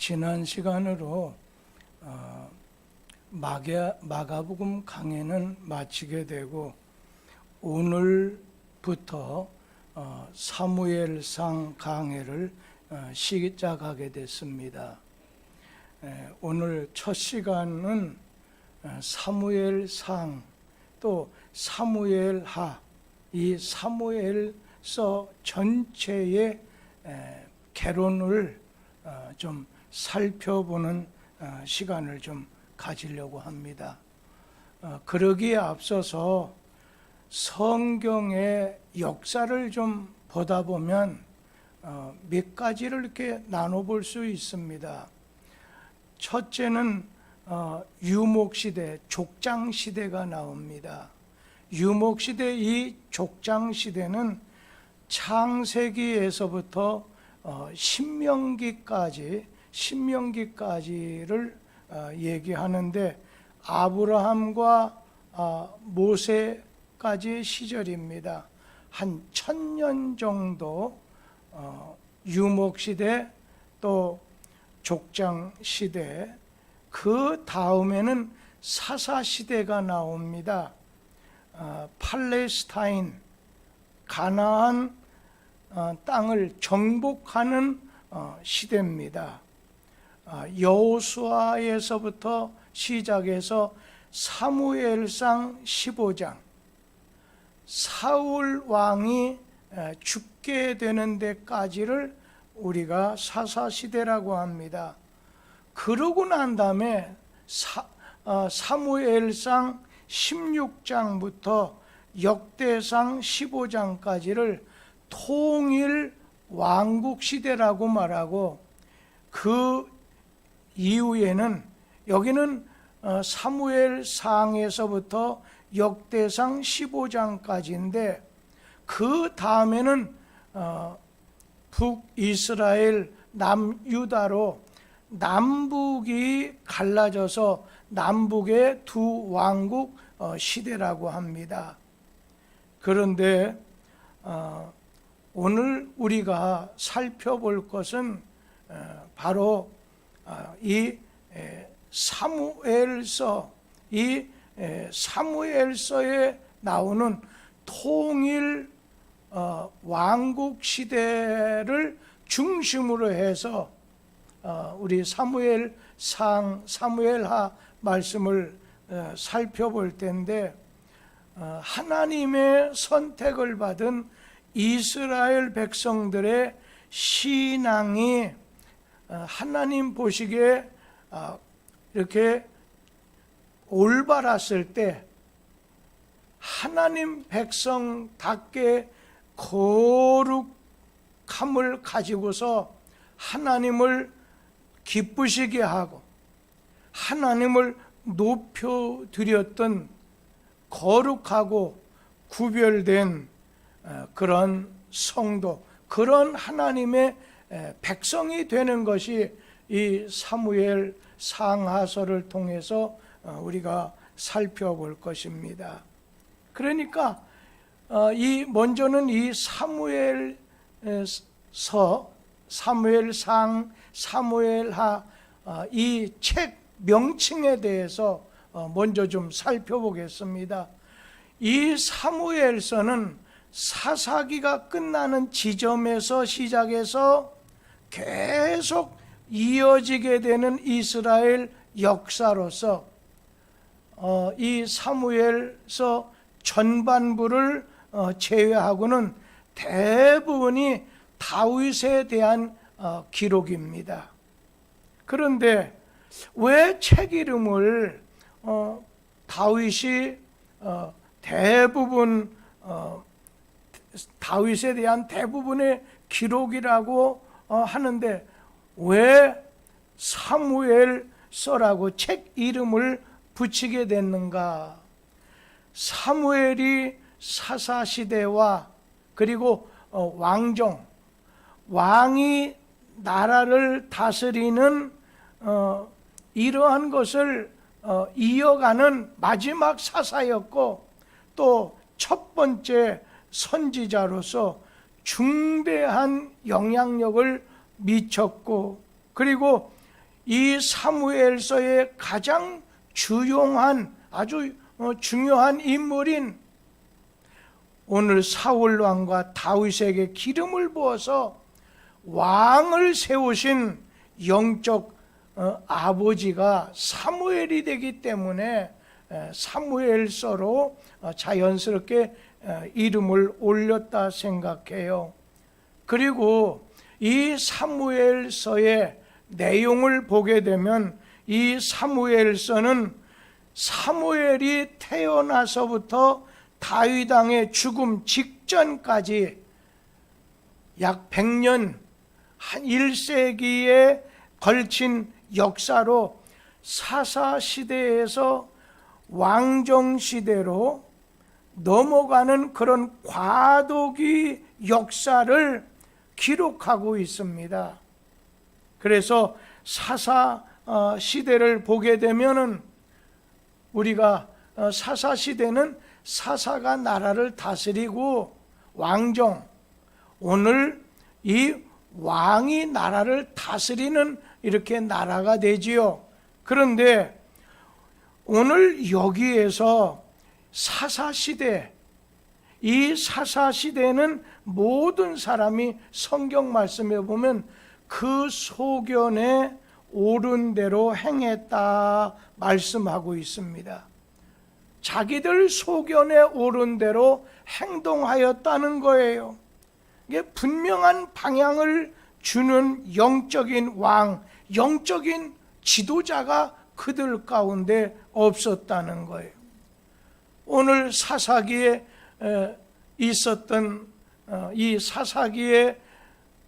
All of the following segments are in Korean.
지난 시간으로 마가복음 강해는 마치게 되고 오늘부터 사무엘상 강해를 시작하게 됐습니다. 오늘 첫 시간은 사무엘상 또 사무엘하, 이 사무엘서 전체의 개론을 좀 살펴보는 시간을 좀 가지려고 합니다. 그러기에 앞서서 성경의 역사를 좀 보다 보면 몇 가지를 이렇게 나눠볼 수 있습니다. 첫째는 유목시대, 족장시대가 나옵니다. 유목시대, 이 족장시대는 창세기에서부터 신명기까지를 얘기하는데 아브라함과 모세까지의 시절입니다. 한 1000년 정도 유목시대 또 족장시대, 그 다음에는 사사시대가 나옵니다. 팔레스타인, 가나안 땅을 정복하는 시대입니다. 여호수아에서부터 시작해서 사무엘상 15장, 사울 왕이 죽게 되는 데까지를 우리가 사사시대라고 합니다. 그러고 난 다음에 사무엘상 16장부터 역대상 15장까지를 통일 왕국시대라고 말하고, 그 이후에는 여기는 사무엘상에서부터 역대상 15장까지인데 그 다음에는 북이스라엘 남유다로 남북이 갈라져서 남북의 두 왕국 시대라고 합니다. 그런데 오늘 우리가 살펴볼 것은 바로 이 사무엘서, 이 사무엘서에 나오는 통일 왕국 시대를 중심으로 해서 우리 사무엘하 말씀을 살펴볼 텐데, 하나님의 선택을 받은 이스라엘 백성들의 신앙이 하나님 보시기에 이렇게 올바랐을 때 하나님 백성답게 거룩함을 가지고서 하나님을 기쁘시게 하고 하나님을 높여드렸던 거룩하고 구별된 그런 성도, 그런 하나님의 백성이 되는 것이 이 사무엘 상하서를 통해서 우리가 살펴볼 것입니다. 그러니까 먼저는 이 사무엘상, 사무엘하 이 책 명칭에 대해서 먼저 좀 살펴보겠습니다. 이 사무엘서는 사사기가 끝나는 지점에서 시작해서 계속 이어지게 되는 이스라엘 역사로서 이 사무엘서 전반부를 제외하고는 대부분이 다윗에 대한 기록입니다. 그런데 왜 책 이름을 다윗이 대부분 다윗에 대한 대부분의 기록이라고 하는데 왜 사무엘서라고 책 이름을 붙이게 됐는가? 사무엘이 사사시대와 그리고 왕이 나라를 다스리는 이러한 것을 이어가는 마지막 사사였고, 또 첫 번째 선지자로서 중대한 영향력을 미쳤고, 그리고 이 사무엘서의 가장 주요한 아주 중요한 인물인 오늘 사울 왕과 다윗에게 기름을 부어서 왕을 세우신 영적 아버지가 사무엘이 되기 때문에 사무엘서로 자연스럽게 이름을 올렸다 생각해요. 그리고 이 사무엘서의 내용을 보게 되면 이 사무엘서는 사무엘이 태어나서부터 다윗 왕의 죽음 직전까지 약 100년, 한 1세기에 걸친 역사로 사사시대에서 왕정시대로 넘어가는 그런 과도기 역사를 기록하고 있습니다. 그래서 사사시대를 보게 되면은 우리가 사사시대는 사사가 나라를 다스리고 왕정, 오늘 이 왕이 나라를 다스리는 이렇게 나라가 되지요. 그런데 오늘 여기에서 사사시대, 이 사사시대는 모든 사람이 성경 말씀에 보면 그 소견에 옳은 대로 행했다 말씀하고 있습니다. 자기들 소견에 옳은 대로 행동하였다는 거예요. 이게 분명한 방향을 주는 영적인 왕, 영적인 지도자가 그들 가운데 없었다는 거예요. 오늘 사사기에 있었던 이 사사기의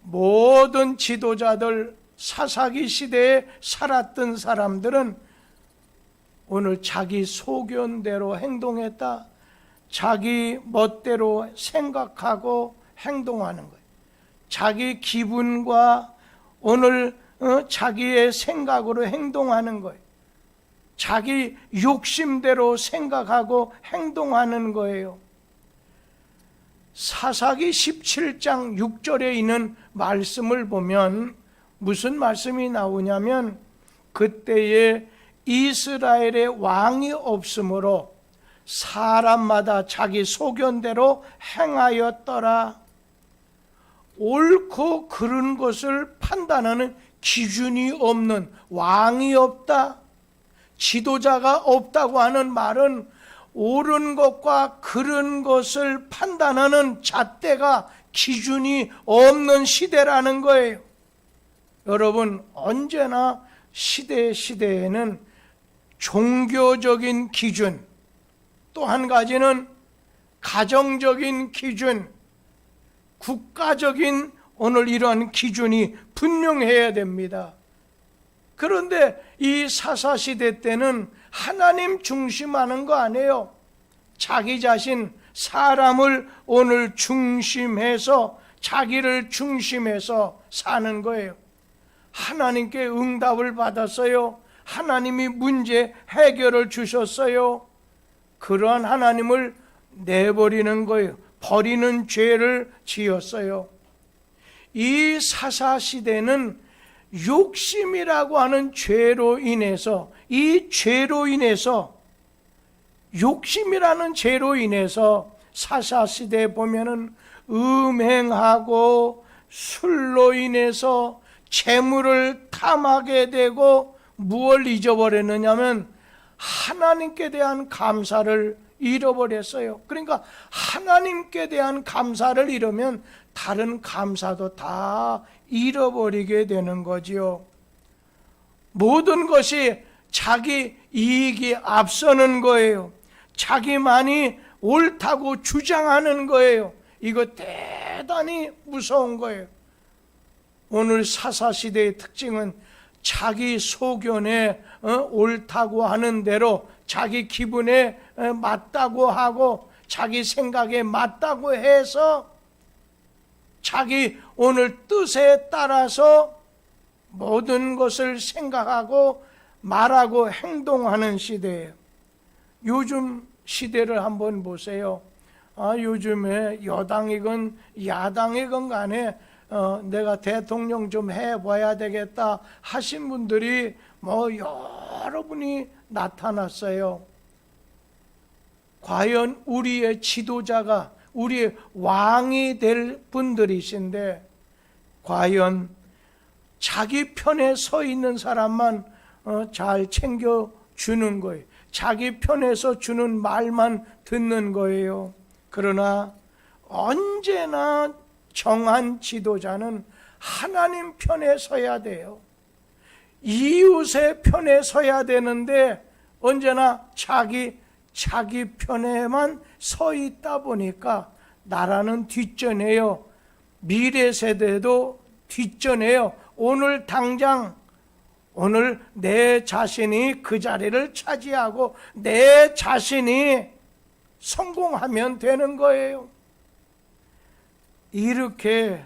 모든 지도자들, 사사기 시대에 살았던 사람들은 오늘 자기 소견대로 행동했다, 자기 멋대로 생각하고 행동하는 거예요. 자기 기분과 오늘 자기의 생각으로 행동하는 거예요. 자기 욕심대로 생각하고 행동하는 거예요. 사사기 17장 6절에 있는 말씀을 보면 무슨 말씀이 나오냐면 그때에 이스라엘의 왕이 없으므로 사람마다 자기 소견대로 행하였더라. 옳고 그른 것을 판단하는 기준이 없는 왕이 없다, 지도자가 없다고 하는 말은 옳은 것과 그른 것을 판단하는 잣대가 기준이 없는 시대라는 거예요. 여러분, 언제나 시대에는 종교적인 기준, 또 한 가지는 가정적인 기준, 국가적인 오늘 이러한 기준이 분명해야 됩니다. 그런데 이 사사시대 때는 하나님 중심하는 거 아니에요. 자기 자신, 사람을 오늘 중심해서, 자기를 중심해서 사는 거예요. 하나님께 응답을 받았어요. 하나님이 문제 해결을 주셨어요. 그러한 하나님을 내버리는 거예요. 버리는 죄를 지었어요. 이 사사시대는 욕심이라고 하는 죄로 인해서, 이 죄로 인해서, 욕심이라는 죄로 인해서 사사시대에 보면은 음행하고 술로 인해서 재물을 탐하게 되고 무엇을 잊어버렸느냐면 하나님께 대한 감사를 잃어버렸어요. 그러니까 하나님께 대한 감사를 잃으면 다른 감사도 다 잃어버리게 되는 거지요. 모든 것이 자기 이익이 앞서는 거예요. 자기만이 옳다고 주장하는 거예요. 이거 대단히 무서운 거예요. 오늘 사사시대의 특징은 자기 소견에 옳다고 하는 대로, 자기 기분에 맞다고 하고 자기 생각에 맞다고 해서 자기 오늘 뜻에 따라서 모든 것을 생각하고 말하고 행동하는 시대예요. 요즘 시대를 한번 보세요. 요즘에 여당이건 야당이건 간에 내가 대통령 좀 해봐야 되겠다 하신 분들이 여러분이 나타났어요. 과연 우리의 지도자가 우리의 왕이 될 분들이신데 과연 자기 편에 서 있는 사람만 잘 챙겨주는 거예요. 자기 편에서 주는 말만 듣는 거예요. 그러나 언제나 정한 지도자는 하나님 편에 서야 돼요. 이웃의 편에 서야 되는데 언제나 자기 편에만 서 있다 보니까 나라는 뒷전이에요. 미래 세대도 뒷전이에요. 오늘 당장 오늘 내 자신이 그 자리를 차지하고 내 자신이 성공하면 되는 거예요. 이렇게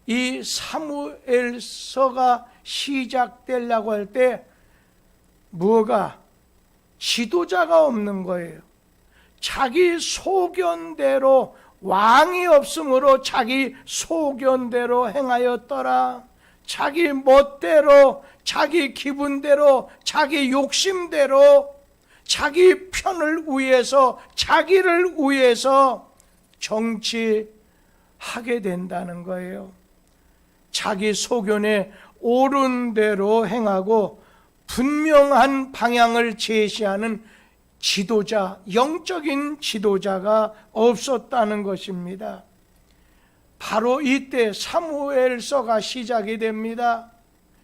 이 사무엘서가 시작되려고 할 때 뭐가 지도자가 없는 거예요. 자기 소견대로 왕이 없으므로 자기 소견대로 행하였더라. 자기 멋대로 자기 기분대로 자기 욕심대로 자기 편을 위해서 자기를 위해서 정치하게 된다는 거예요. 자기 소견에 옳은 대로 행하고 분명한 방향을 제시하는 지도자, 영적인 지도자가 없었다는 것입니다. 바로 이때 사무엘서가 시작이 됩니다.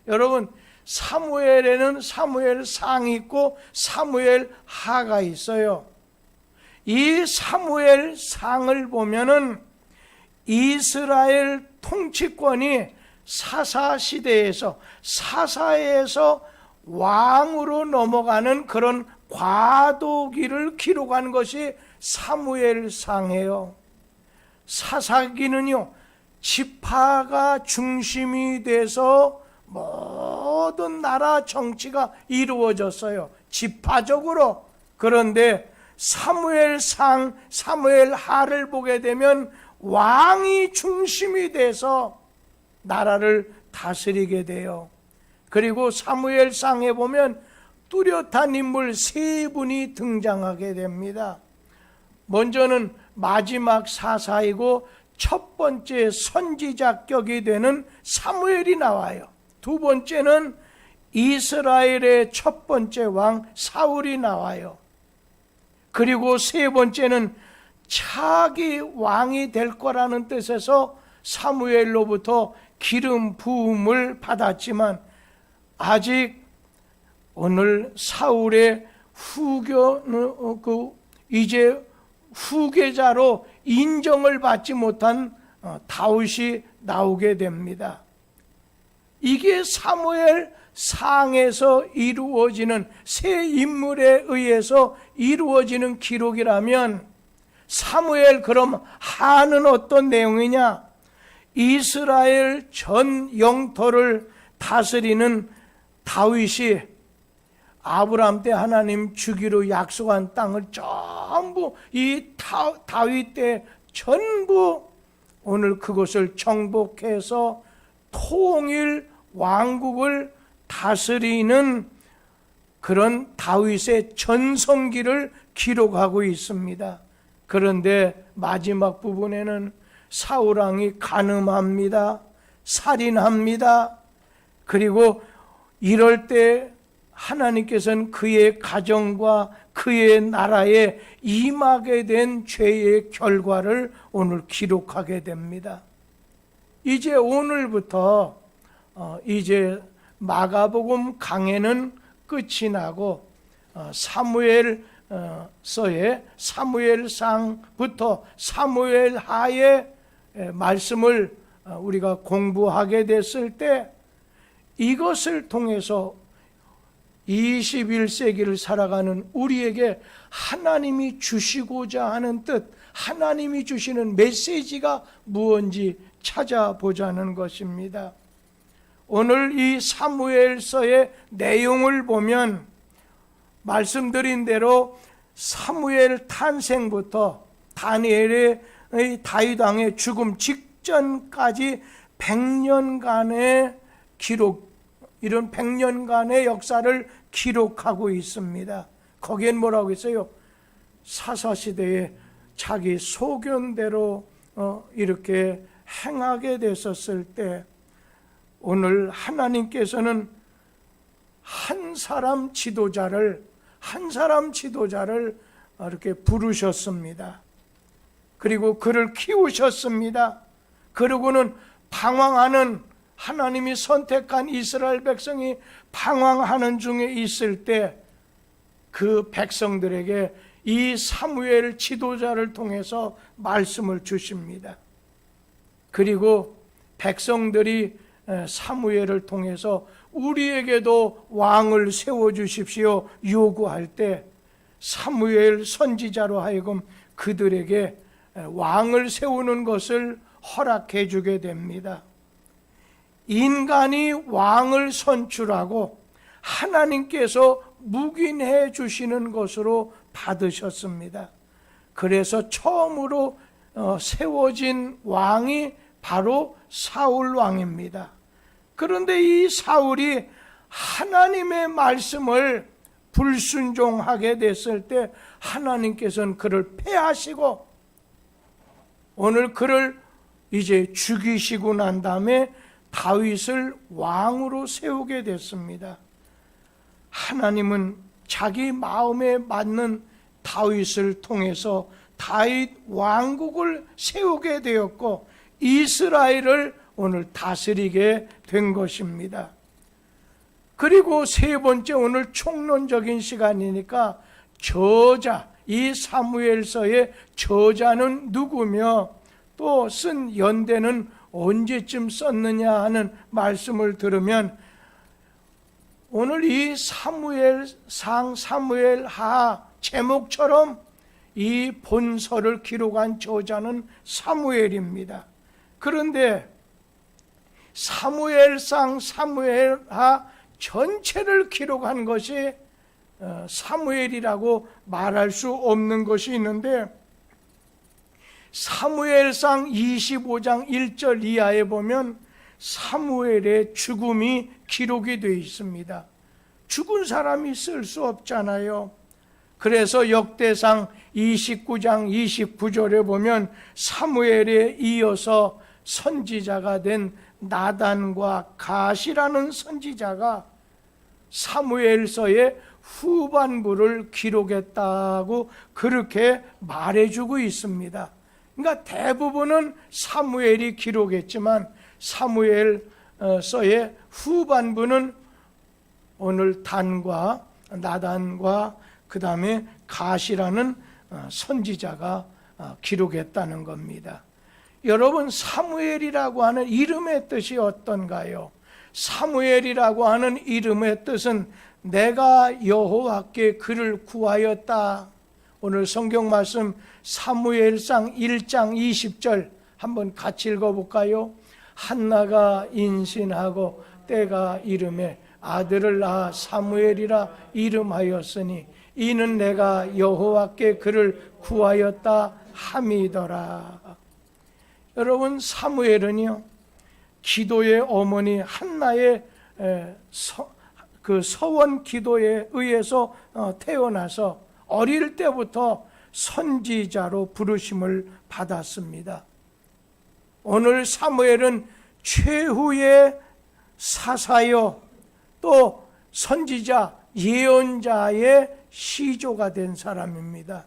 여러분, 사무엘에는 사무엘상이 있고 사무엘하가 있어요. 이 사무엘상을 보면은 이스라엘 통치권이 사사시대에서 사사에서 왕으로 넘어가는 그런 과도기를 기록한 것이 사무엘상이에요. 사사기는요, 지파가 중심이 돼서 모든 나라 정치가 이루어졌어요. 지파적으로. 그런데 사무엘상, 사무엘하를 보게 되면 왕이 중심이 돼서 나라를 다스리게 돼요. 그리고 사무엘상에 보면 뚜렷한 인물 세 분이 등장하게 됩니다. 먼저는 마지막 사사이고 첫 번째 선지자격이 되는 사무엘이 나와요. 두 번째는 이스라엘의 첫 번째 왕 사울이 나와요. 그리고 세 번째는 차기 왕이 될 거라는 뜻에서 사무엘로부터 기름 부음을 받았지만 아직 오늘 사울의 이제 후계자로 인정을 받지 못한 다윗이 나오게 됩니다. 이게 사무엘 상에서 이루어지는 새 인물에 의해서 이루어지는 기록이라면 사무엘 그럼 하는 어떤 내용이냐? 이스라엘 전 영토를 다스리는 다윗이 아브라함 때 하나님 주기로 약속한 땅을 전부 이 다윗 때 전부 오늘 그것을 정복해서 통일 왕국을 다스리는 그런 다윗의 전성기를 기록하고 있습니다. 그런데 마지막 부분에는 사울왕이 간음합니다. 살인합니다. 그리고 이럴 때 하나님께서는 그의 가정과 그의 나라에 임하게 된 죄의 결과를 오늘 기록하게 됩니다. 이제 오늘부터 이제 마가복음 강해는 끝이 나고 사무엘서의 사무엘상부터 사무엘하의 말씀을 우리가 공부하게 됐을 때 이것을 통해서 21세기를 살아가는 우리에게 하나님이 주시고자 하는 뜻, 하나님이 주시는 메시지가 무엇인지 찾아보자는 것입니다. 오늘 이 사무엘서의 내용을 보면 말씀드린 대로 사무엘 탄생부터 다니엘의 다윗 왕의 죽음 직전까지 100년간의 기록, 이런 100년간의 역사를 기록하고 있습니다. 거기엔 뭐라고 했어요? 사사시대에 자기 소견대로 이렇게 행하게 됐었을 때 오늘 하나님께서는 한 사람 지도자를 이렇게 부르셨습니다. 그리고 그를 키우셨습니다. 그러고는 방황하는, 하나님이 선택한 이스라엘 백성이 방황하는 중에 있을 때 그 백성들에게 이 사무엘 지도자를 통해서 말씀을 주십니다. 그리고 백성들이 사무엘을 통해서 우리에게도 왕을 세워주십시오 요구할 때 사무엘 선지자로 하여금 그들에게 왕을 세우는 것을 허락해 주게 됩니다. 인간이 왕을 선출하고 하나님께서 묵인해 주시는 것으로 받으셨습니다. 그래서 처음으로 세워진 왕이 바로 사울 왕입니다. 그런데 이 사울이 하나님의 말씀을 불순종하게 됐을 때 하나님께서는 그를 패하시고 오늘 그를 이제 죽이시고 난 다음에 다윗을 왕으로 세우게 됐습니다. 하나님은 자기 마음에 맞는 다윗을 통해서 다윗 왕국을 세우게 되었고 이스라엘을 오늘 다스리게 된 것입니다. 그리고 세 번째, 오늘 총론적인 시간이니까 저자, 이 사무엘서의 저자는 누구며 또 쓴 연대는 언제쯤 썼느냐 하는 말씀을 들으면 오늘 이 사무엘상, 사무엘하 제목처럼 이 본서를 기록한 저자는 사무엘입니다. 그런데 사무엘상, 사무엘하 전체를 기록한 것이 사무엘이라고 말할 수 없는 것이 있는데 사무엘상 25장 1절 이하에 보면 사무엘의 죽음이 기록이 되어 있습니다. 죽은 사람이 쓸 수 없잖아요. 그래서 역대상 29장 29절에 보면 사무엘에 이어서 선지자가 된 나단과 갓이라는 선지자가 사무엘서의 후반부를 기록했다고 그렇게 말해주고 있습니다. 그러니까 대부분은 사무엘이 기록했지만 사무엘서의 후반부는 오늘 단과 나단과 그 다음에 갓이라는 선지자가 기록했다는 겁니다. 여러분, 사무엘이라고 하는 이름의 뜻이 어떤가요? 사무엘이라고 하는 이름의 뜻은 내가 여호와께 그를 구하였다. 오늘 성경 말씀 사무엘상 1장 20절 한번 같이 읽어볼까요? 한나가 인신하고 때가 이름에 아들을 낳아 사무엘이라 이름하였으니 이는 내가 여호와께 그를 구하였다 함이더라. 여러분, 사무엘은요 기도의 어머니 한나의 그 서원 기도에 의해서 태어나서 어릴 때부터 선지자로 부르심을 받았습니다. 오늘 사무엘은 최후의 사사요 또 선지자 예언자의 시조가 된 사람입니다.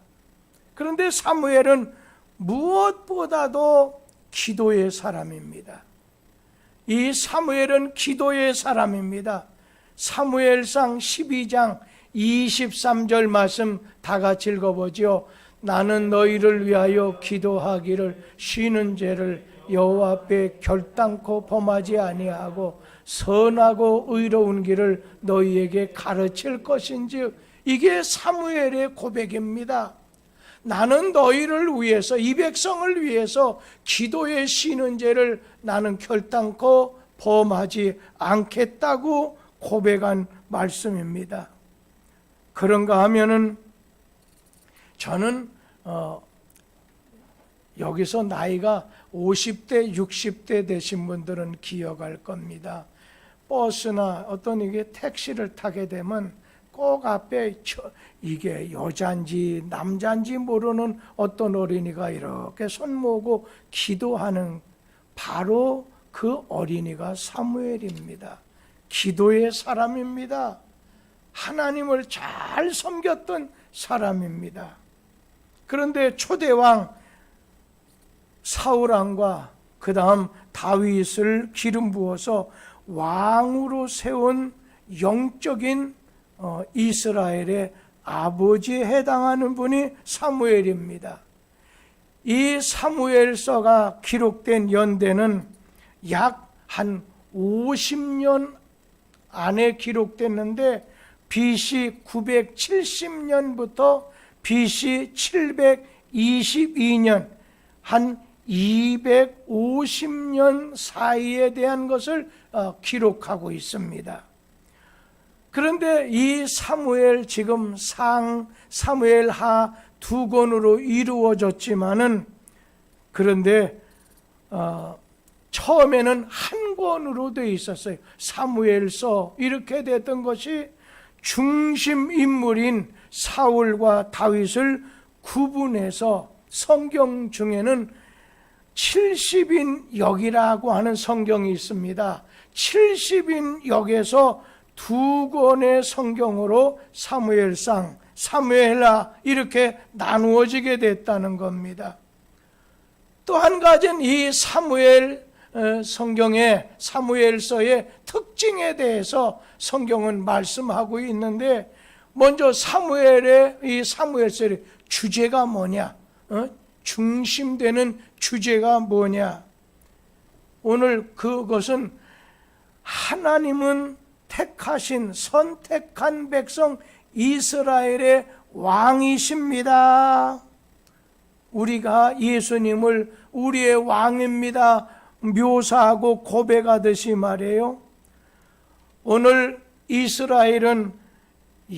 그런데 사무엘은 무엇보다도 기도의 사람입니다. 이 사무엘은 기도의 사람입니다. 사무엘상 12장 23절 말씀 다 같이 읽어보죠. 나는 너희를 위하여 기도하기를 쉬는 죄를 여호와 앞에 결단코 범하지 아니하고 선하고 의로운 길을 너희에게 가르칠 것인즉, 이게 사무엘의 고백입니다. 나는 너희를 위해서, 이 백성을 위해서 기도에 쉬는 죄를 나는 결단코 범하지 않겠다고 고백한 말씀입니다. 그런가 하면은 저는 여기서 나이가 50대, 60대 되신 분들은 기억할 겁니다. 버스나 어떤 이게 택시를 타게 되면 꼭 앞에 이게 여잔지 남잔지 모르는 어떤 어린이가 이렇게 손 모으고 기도하는, 바로 그 어린이가 사무엘입니다. 기도의 사람입니다. 하나님을 잘 섬겼던 사람입니다. 그런데 초대왕 사울왕과 그 다음 다윗을 기름 부어서 왕으로 세운 영적인 이스라엘의 아버지에 해당하는 분이 사무엘입니다. 이 사무엘서가 기록된 연대는 약 한 50년 안에 기록됐는데 BC 970년부터 BC 722년 한 250년 사이에 대한 것을 기록하고 있습니다. 그런데 이 사무엘, 지금 사무엘 하 두 권으로 이루어졌지만은, 그런데 처음에는 한 권으로 되어 있었어요. 사무엘서 이렇게 됐던 것이 중심 인물인 사울과 다윗을 구분해서 성경 중에는 70인 역이라고 하는 성경이 있습니다. 70인 역에서 두 권의 성경으로 사무엘상, 사무엘하 이렇게 나누어지게 됐다는 겁니다. 또 한 가지는 이 사무엘 성경의 사무엘서의 특징에 대해서 성경은 말씀하고 있는데, 먼저 사무엘의 이 사무엘서의 주제가 뭐냐? 중심되는 주제가 뭐냐? 오늘 그것은 하나님은 택하신 선택한 백성 이스라엘의 왕이십니다. 우리가 예수님을 우리의 왕입니다 묘사하고 고백하듯이 말이에요. 오늘 이스라엘은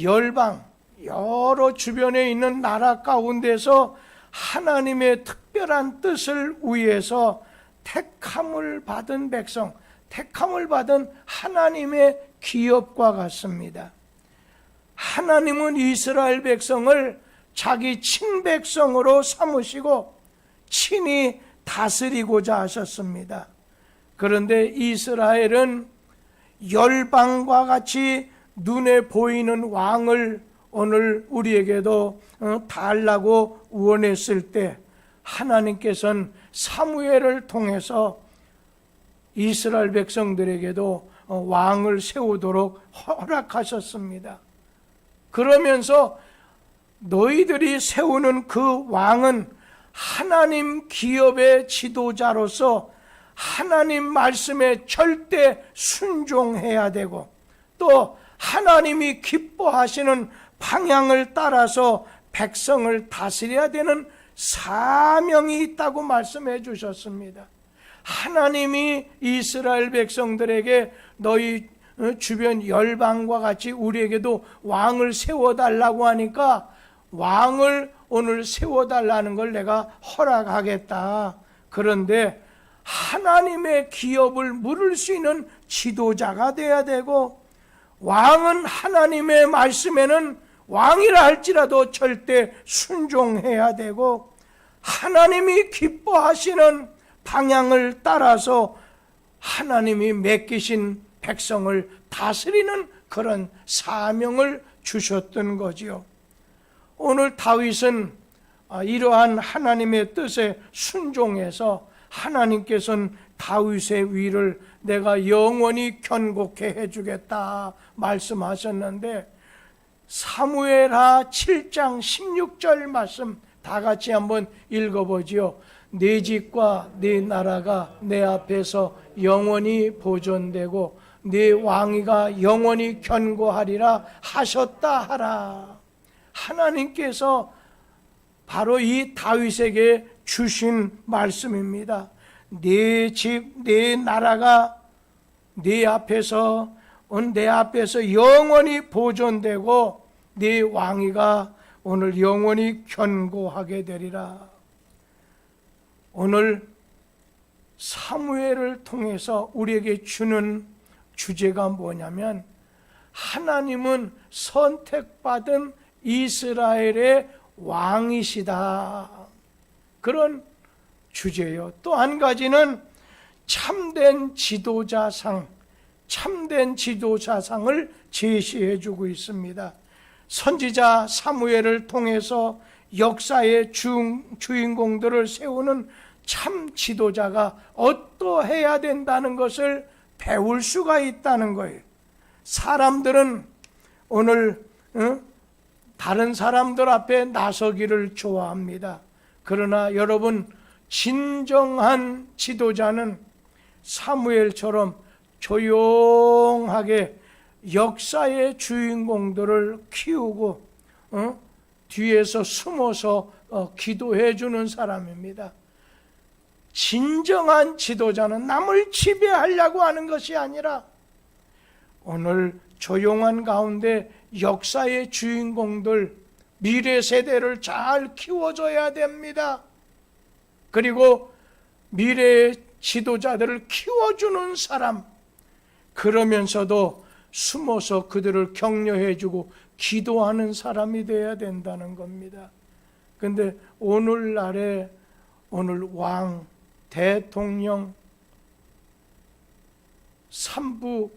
열방, 여러 주변에 있는 나라 가운데서 하나님의 특별한 뜻을 위해서 택함을 받은 백성, 택함을 받은 하나님의 기업과 같습니다. 하나님은 이스라엘 백성을 자기 친백성으로 삼으시고 친히 다스리고자 하셨습니다. 그런데 이스라엘은 열방과 같이 눈에 보이는 왕을 오늘 우리에게도 달라고 원했을 때, 하나님께서는 사무엘을 통해서 이스라엘 백성들에게도 왕을 세우도록 허락하셨습니다. 그러면서 너희들이 세우는 그 왕은 하나님 기업의 지도자로서 하나님 말씀에 절대 순종해야 되고, 또 하나님이 기뻐하시는 방향을 따라서 백성을 다스려야 되는 사명이 있다고 말씀해 주셨습니다. 하나님이 이스라엘 백성들에게 너희 주변 열방과 같이 우리에게도 왕을 세워달라고 하니까 왕을 오늘 세워달라는 걸 내가 허락하겠다. 그런데 하나님의 기업을 물을 수 있는 지도자가 돼야 되고, 왕은 하나님의 말씀에는 왕이라 할지라도 절대 순종해야 되고, 하나님이 기뻐하시는 방향을 따라서 하나님이 맡기신 백성을 다스리는 그런 사명을 주셨던 거지요. 오늘 다윗은 이러한 하나님의 뜻에 순종해서 하나님께서는 다윗의 위를 내가 영원히 견고케 해주겠다 말씀하셨는데, 사무엘하 7장 16절 말씀 다 같이 한번 읽어보지요. 네 집과 네 나라가 내 앞에서 영원히 보존되고 네 왕위가 영원히 견고하리라 하셨다 하라. 하나님께서 바로 이 다윗에게 주신 말씀입니다. 네 집, 네 나라가 네 앞에서 영원히 보존되고 네 왕위가 오늘 영원히 견고하게 되리라. 오늘 사무엘을 통해서 우리에게 주는 주제가 뭐냐면 하나님은 선택받은 이스라엘의 왕이시다. 그런 주제요. 또 한 가지는 참된 지도자상, 참된 지도자상을 제시해 주고 있습니다. 선지자 사무엘을 통해서 역사의 주인공들을 세우는 참 지도자가 어떠해야 된다는 것을 배울 수가 있다는 거예요. 사람들은 오늘 다른 사람들 앞에 나서기를 좋아합니다. 그러나 여러분, 진정한 지도자는 사무엘처럼 조용하게 역사의 주인공들을 키우고 뒤에서 숨어서 기도해 주는 사람입니다. 진정한 지도자는 남을 지배하려고 하는 것이 아니라 오늘 조용한 가운데 역사의 주인공들, 미래 세대를 잘 키워줘야 됩니다. 그리고 미래의 지도자들을 키워주는 사람, 그러면서도 숨어서 그들을 격려해주고 기도하는 사람이 되어야 된다는 겁니다. 그런데 오늘날에 오늘 왕, 대통령, 3부,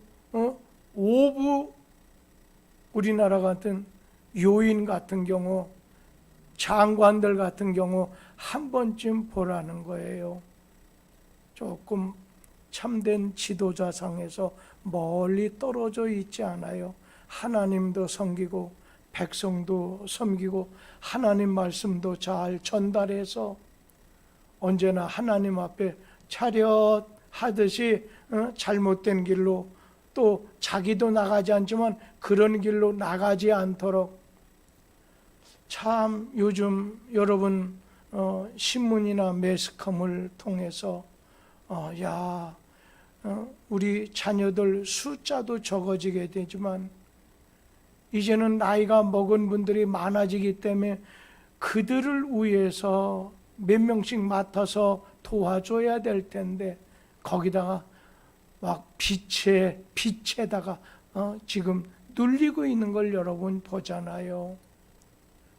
5부, 우리나라 같은 요인 같은 경우, 장관들 같은 경우 한 번쯤 보라는 거예요. 조금 참된 지도자상에서 멀리 떨어져 있지 않아요. 하나님도 섬기고 백성도 섬기고 하나님 말씀도 잘 전달해서 언제나 하나님 앞에 차렷하듯이 잘못된 길로, 또 자기도 나가지 않지만 그런 길로 나가지 않도록, 참 요즘 여러분 신문이나 매스컴을 통해서 우리 자녀들 숫자도 적어지게 되지만 이제는 나이가 먹은 분들이 많아지기 때문에 그들을 위해서 몇 명씩 맡아서 도와줘야 될 텐데 거기다가 막 빛에다가 지금 눌리고 있는 걸 여러분 보잖아요.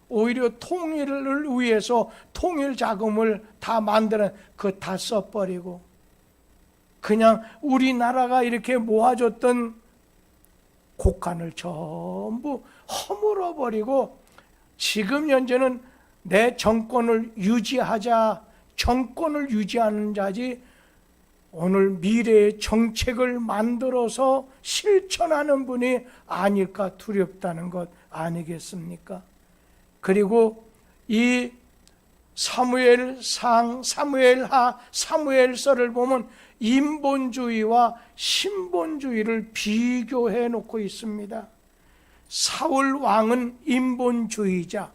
오히려 통일을 위해서 통일 자금을 다 만드는 그거 다 써버리고 그냥 우리나라가 이렇게 모아줬던 곡간을 전부 허물어버리고 지금 현재는 내 정권을 유지하자, 정권을 유지하는 자지 오늘 미래의 정책을 만들어서 실천하는 분이 아닐까 두렵다는 것 아니겠습니까? 그리고 이 사무엘상, 사무엘하, 사무엘서를 보면 인본주의와 신본주의를 비교해 놓고 있습니다. 사울 왕은 인본주의자,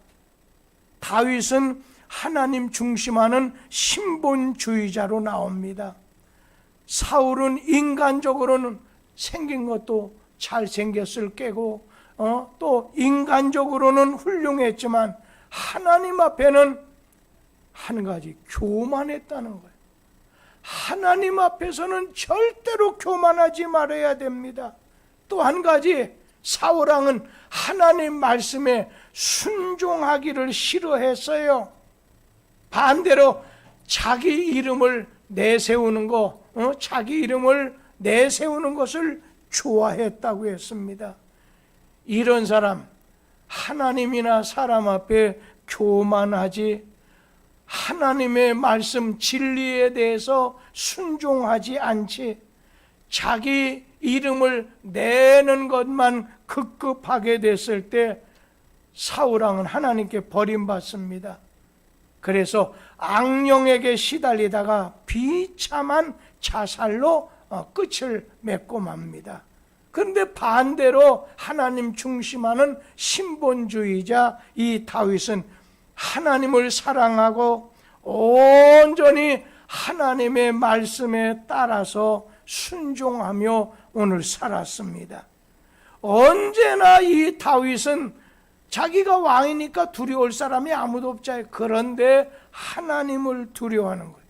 다윗은 하나님 중심하는 신본주의자로 나옵니다. 사울은 인간적으로는 생긴 것도 잘생겼을 깨고 또 인간적으로는 훌륭했지만 하나님 앞에는 한 가지 교만했다는 거예요. 하나님 앞에서는 절대로 교만하지 말아야 됩니다. 또 한 가지, 사울왕은 하나님 말씀에 순종하기를 싫어했어요. 반대로 자기 이름을 내세우는 거, 자기 이름을 내세우는 것을 좋아했다고 했습니다. 이런 사람, 하나님이나 사람 앞에 교만하지, 하나님의 말씀 진리에 대해서 순종하지 않지, 자기 이름을 내는 것만 급급하게 됐을 때 사울왕은 하나님께 버림받습니다. 그래서 악령에게 시달리다가 비참한 자살로 끝을 맺고 맙니다. 그런데 반대로 하나님 중심하는 신본주의자 이 다윗은 하나님을 사랑하고 온전히 하나님의 말씀에 따라서 순종하며 오늘 살았습니다. 언제나 이 다윗은 자기가 왕이니까 두려울 사람이 아무도 없잖아요. 그런데 하나님을 두려워하는 거예요.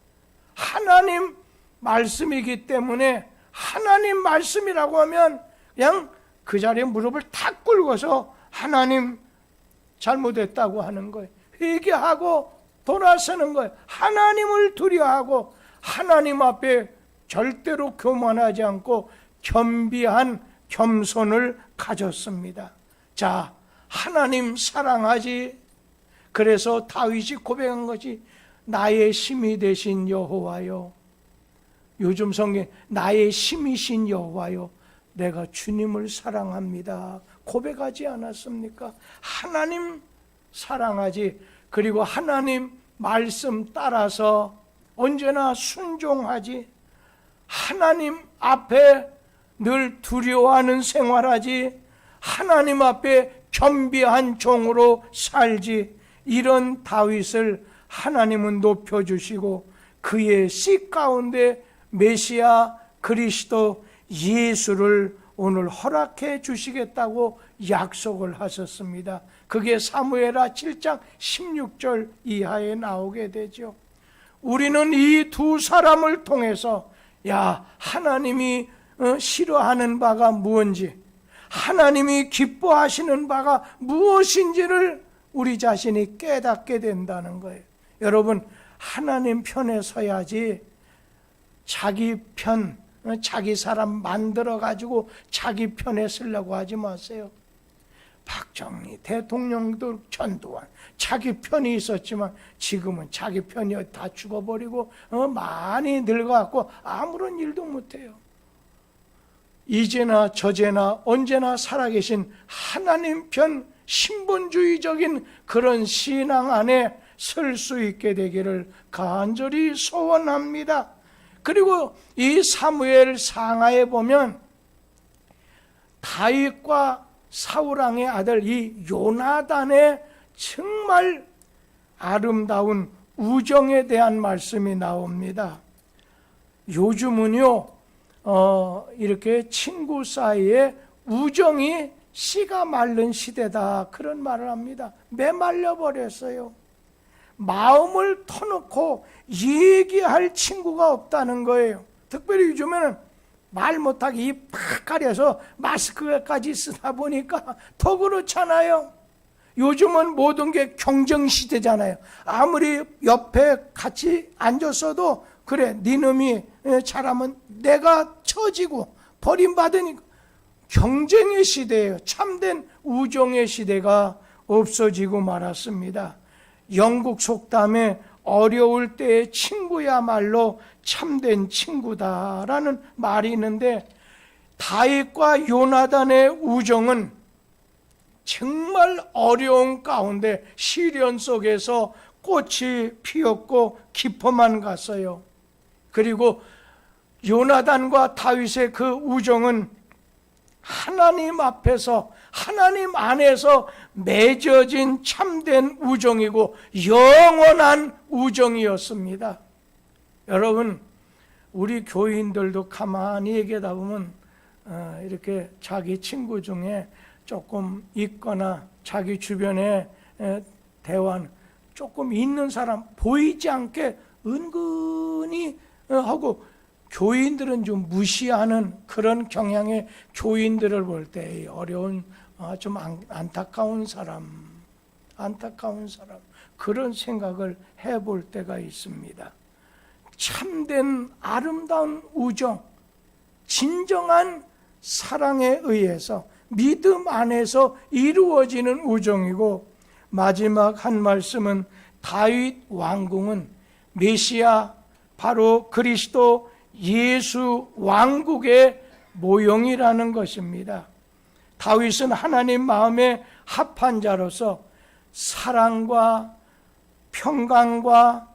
하나님 말씀이기 때문에 하나님 말씀이라고 하면 그냥 그 자리에 무릎을 탁 꿇고서 하나님 잘못했다고 하는 거예요. 회개하고 돌아서는 거예요. 하나님을 두려워하고 하나님 앞에 절대로 교만하지 않고 겸비한 겸손을 가졌습니다. 자, 하나님 사랑하지. 그래서 다윗이 고백한 것이 나의 힘이 되신 여호와요. 요즘 성경 나의 힘이신 여호와요. 내가 주님을 사랑합니다. 고백하지 않았습니까? 하나님 사랑하지. 그리고 하나님 말씀 따라서 언제나 순종하지. 하나님 앞에 늘 두려워하는 생활하지. 하나님 앞에 겸비한 종으로 살지. 이런 다윗을 하나님은 높여주시고 그의 씨 가운데 메시아 그리스도 예수를 오늘 허락해 주시겠다고 약속을 하셨습니다. 그게 사무엘하 7장 16절 이하에 나오게 되죠. 우리는 이 두 사람을 통해서 하나님이 싫어하는 바가 무엇인지, 하나님이 기뻐하시는 바가 무엇인지를 우리 자신이 깨닫게 된다는 거예요. 여러분, 하나님 편에 서야지 자기 편, 자기 사람 만들어가지고 자기 편에 쓰려고 하지 마세요. 박정희 대통령도 전두환 자기 편이 있었지만 지금은 자기 편이 다 죽어버리고 많이 늙어갖고 아무런 일도 못해요. 이제나 저제나 언제나 살아계신 하나님 편 신분주의적인 그런 신앙 안에 설 수 있게 되기를 간절히 소원합니다. 그리고 이 사무엘 상하에 보면 다윗과 사울왕의 아들 이 요나단의 정말 아름다운 우정에 대한 말씀이 나옵니다. 요즘은요 이렇게 친구 사이에 우정이 씨가 마른 시대다 그런 말을 합니다. 메말려 버렸어요. 마음을 터놓고 얘기할 친구가 없다는 거예요. 특별히 요즘에는 말 못하게 입 팍 가려서 마스크까지 쓰다 보니까 더 그렇잖아요. 요즘은 모든 게 경쟁시대잖아요. 아무리 옆에 같이 앉았어도 그래 네 놈이 잘하면 내가 처지고 버림받으니까 경쟁의 시대예요. 참된 우정의 시대가 없어지고 말았습니다. 영국 속담에 어려울 때의 친구야말로 참된 친구다라는 말이 있는데 다윗과 요나단의 우정은 정말 어려운 가운데 시련 속에서 꽃이 피었고 깊어만 갔어요. 그리고 요나단과 다윗의 그 우정은 하나님 앞에서 하나님 안에서 맺어진 참된 우정이고 영원한 우정이었습니다. 여러분, 우리 교인들도 가만히 얘기하다 보면 이렇게 자기 친구 중에 조금 있거나 자기 주변에 대화는 조금 있는 사람 보이지 않게 은근히 하고 교인들은 좀 무시하는 그런 경향의 교인들을 볼 때 어려운 좀 안타까운 사람 그런 생각을 해볼 때가 있습니다. 참된 아름다운 우정, 진정한 사랑에 의해서 믿음 안에서 이루어지는 우정이고 마지막 한 말씀은 다윗 왕궁은 메시아 바로 그리스도 예수 왕국의 모형이라는 것입니다. 다윗은 하나님 마음에 합한 자로서 사랑과 평강과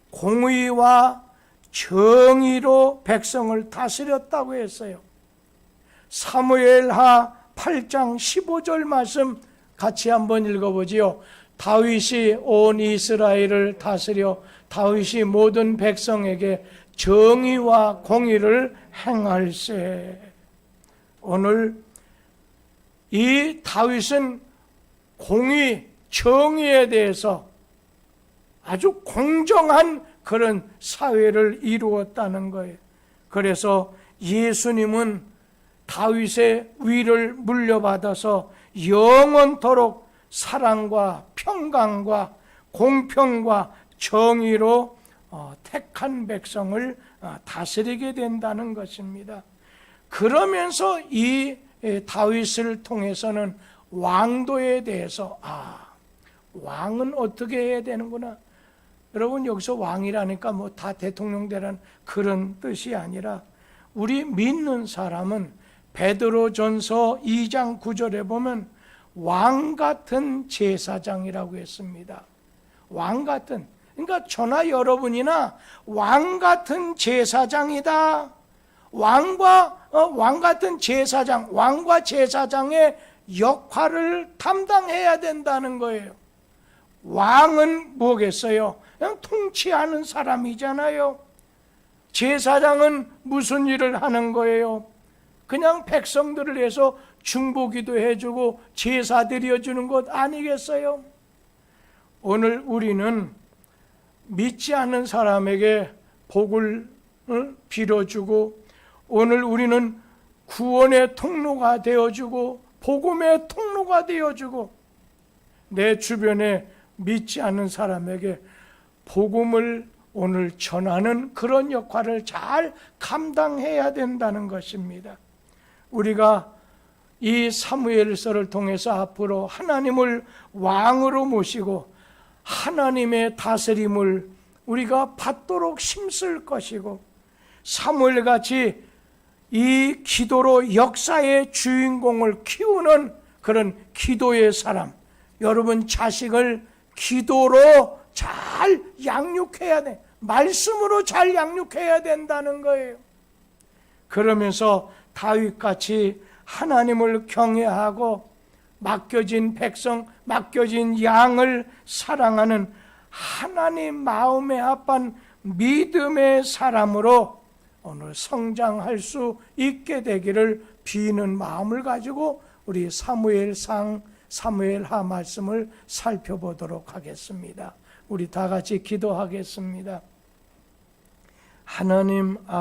공의와 정의로 백성을 다스렸다고 했어요. 사무엘하 8장 15절 말씀 같이 한번 읽어보지요. 다윗이 온 이스라엘을 다스려 다윗이 모든 백성에게 정의와 공의를 행할세. 오늘 이 다윗은 공의, 정의에 대해서 아주 공정한 그런 사회를 이루었다는 거예요. 그래서 예수님은 다윗의 위를 물려받아서 영원토록 사랑과 평강과 공평과 정의로 택한 백성을 다스리게 된다는 것입니다. 그러면서 이 다윗을 통해서는 왕도에 대해서 왕은 어떻게 해야 되는구나. 여러분, 여기서 왕이라니까 뭐 다 대통령 되라는 그런 뜻이 아니라, 우리 믿는 사람은 베드로전서 2장 9절에 보면 왕 같은 제사장이라고 했습니다. 왕 같은, 그러니까 저나 여러분이나 왕 같은 제사장이다. 왕 같은 제사장, 왕과 제사장의 역할을 담당해야 된다는 거예요. 왕은 뭐겠어요? 그냥 통치하는 사람이잖아요. 제사장은 무슨 일을 하는 거예요? 그냥 백성들을 위해서 중보기도 해주고 제사 드려주는 것 아니겠어요? 오늘 우리는 믿지 않는 사람에게 복을 빌어주고, 오늘 우리는 구원의 통로가 되어주고 복음의 통로가 되어주고, 내 주변에 믿지 않는 사람에게 복음을 오늘 전하는 그런 역할을 잘 감당해야 된다는 것입니다. 우리가 이 사무엘서를 통해서 앞으로 하나님을 왕으로 모시고 하나님의 다스림을 우리가 받도록 힘쓸 것이고, 사무엘같이 이 기도로 역사의 주인공을 키우는 그런 기도의 사람, 여러분 자식을 기도로 잘 양육해야 돼. 말씀으로 잘 양육해야 된다는 거예요. 그러면서 다윗같이 하나님을 경외하고 맡겨진 백성, 맡겨진 양을 사랑하는 하나님 마음에 합한 믿음의 사람으로 오늘 성장할 수 있게 되기를 비는 마음을 가지고 우리 사무엘하 말씀을 살펴보도록 하겠습니다. 우리 다 같이 기도하겠습니다. 하나님 아버지,